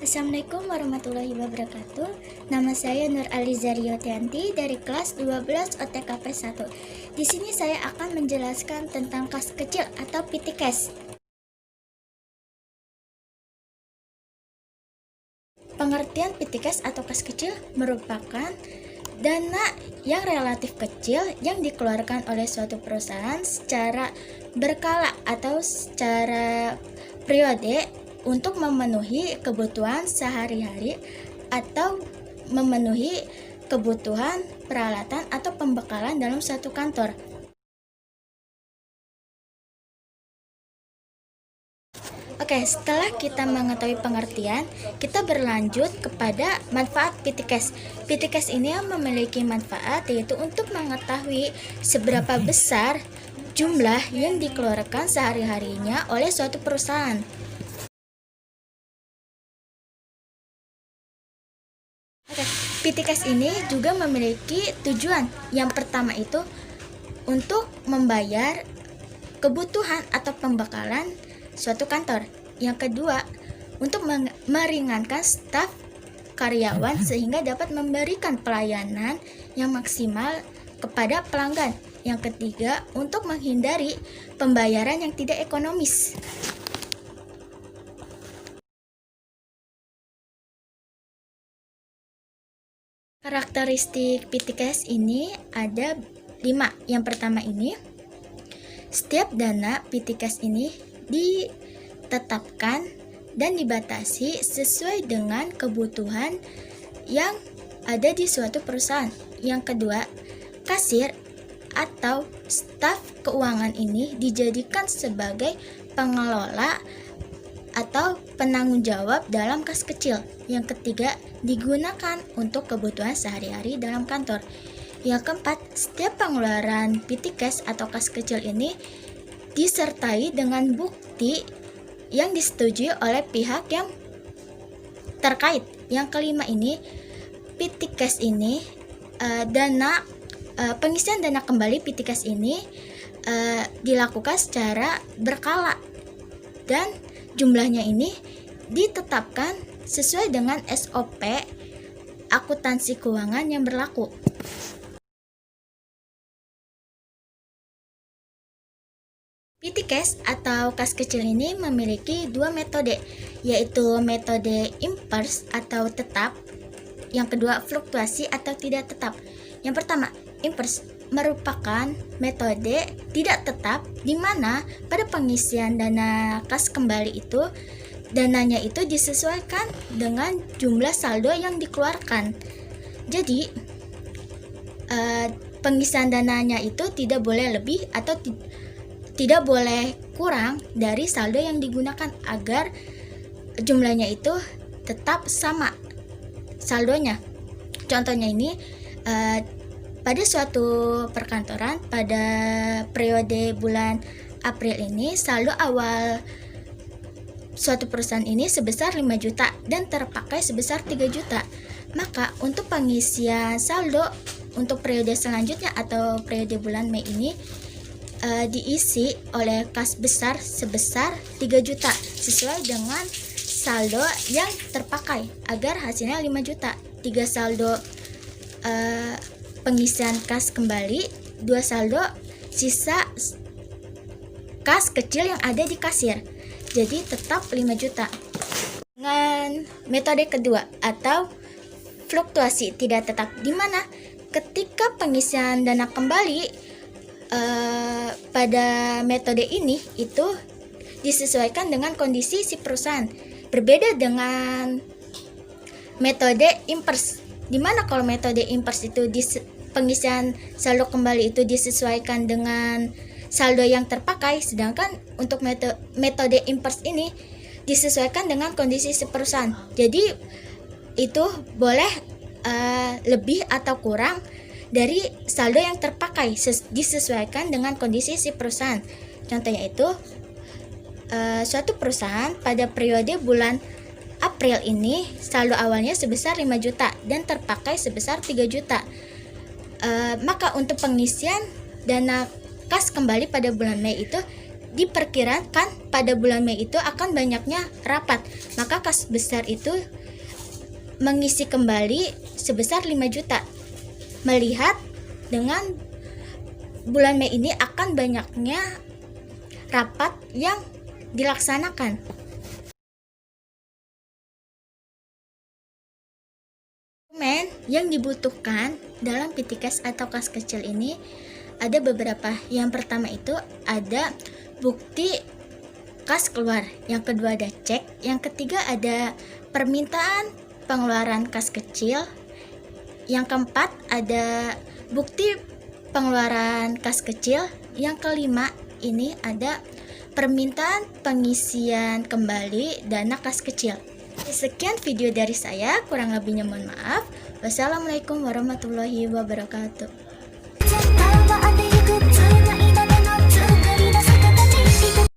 Assalamualaikum warahmatullahi wabarakatuh. Nama saya Nur Aliza Riotianti dari kelas 12 OTKP 1. Di sini saya akan menjelaskan tentang kas kecil atau petty cash. Pengertian petty cash atau kas kecil merupakan dana yang relatif kecil yang dikeluarkan oleh suatu perusahaan secara berkala atau secara periode untuk memenuhi kebutuhan sehari-hari atau memenuhi kebutuhan peralatan atau pembekalan dalam suatu kantor. Oke, setelah kita mengetahui pengertian, kita berlanjut kepada manfaat petty cash. Petty cash ini memiliki manfaat yaitu untuk mengetahui seberapa besar jumlah yang dikeluarkan sehari-harinya oleh suatu perusahaan. Petty cash ini juga memiliki tujuan. Yang pertama itu untuk membayar kebutuhan atau pembekalan suatu kantor. Yang kedua, untuk meringankan staf karyawan sehingga dapat memberikan pelayanan yang maksimal kepada pelanggan. Yang ketiga, untuk menghindari pembayaran yang tidak ekonomis. Karakteristik petty cash ini ada 5. Yang pertama ini, setiap dana petty cash ini ditetapkan dan dibatasi sesuai dengan kebutuhan yang ada di suatu perusahaan. Yang kedua, kasir atau staf keuangan ini dijadikan sebagai pengelola atau penanggung jawab dalam kas kecil. Yang ketiga, digunakan untuk kebutuhan sehari-hari dalam kantor. Yang keempat, setiap pengeluaran petty cash atau kas kecil ini disertai dengan bukti yang disetujui oleh pihak yang terkait. Yang kelima ini, petty cash ini pengisian dana kembali petty cash ini dilakukan secara berkala dan jumlahnya ini ditetapkan sesuai dengan SOP akuntansi keuangan yang berlaku. Petty cash atau kas kecil ini memiliki 2 metode, yaitu metode impuls atau tetap, yang kedua fluktuasi atau tidak tetap. Yang pertama, impuls merupakan metode tidak tetap di mana pada pengisian dana kas kembali itu dananya itu disesuaikan dengan jumlah saldo yang dikeluarkan. Jadi pengisian dananya itu tidak boleh lebih atau tidak boleh kurang dari saldo yang digunakan agar jumlahnya itu tetap sama saldonya. Contohnya ini pada suatu perkantoran pada periode bulan April ini saldo awal suatu perusahaan ini sebesar 5 juta dan terpakai sebesar 3 juta. Maka untuk pengisian saldo untuk periode selanjutnya atau periode bulan Mei ini diisi oleh kas besar sebesar 3 juta sesuai dengan saldo yang terpakai agar hasilnya 5 juta. 3 saldo pengisian kas kembali, 2 saldo sisa kas kecil yang ada di kasir. Jadi tetap 5 juta. Dengan metode kedua atau fluktuasi tidak tetap, di mana ketika pengisian dana kembali pada metode ini itu disesuaikan dengan kondisi si perusahaan. Berbeda dengan metode impuls, di mana kalau metode impuls itu pengisian saldo kembali itu disesuaikan dengan saldo yang terpakai, sedangkan untuk metode impuls ini disesuaikan dengan kondisi si perusahaan. Jadi itu boleh lebih atau kurang dari saldo yang terpakai disesuaikan dengan kondisi si perusahaan. Contohnya itu suatu perusahaan pada periode bulan April ini saldo awalnya sebesar 5 juta dan terpakai sebesar 3 juta. Maka untuk pengisian dana kas kembali pada bulan Mei itu diperkirakan pada bulan Mei itu akan banyaknya rapat, maka kas besar itu mengisi kembali sebesar 5 juta. Melihat dengan bulan Mei ini akan banyaknya rapat yang dilaksanakan. Dokumen yang dibutuhkan dalam PTKes atau kas kecil ini ada beberapa. Yang pertama itu ada bukti kas keluar, yang kedua ada cek, yang ketiga ada permintaan pengeluaran kas kecil, yang keempat ada bukti pengeluaran kas kecil, yang kelima ini ada permintaan pengisian kembali dana kas kecil. Sekian video dari saya, kurang lebihnya mohon maaf. Wassalamualaikum warahmatullahi wabarakatuh.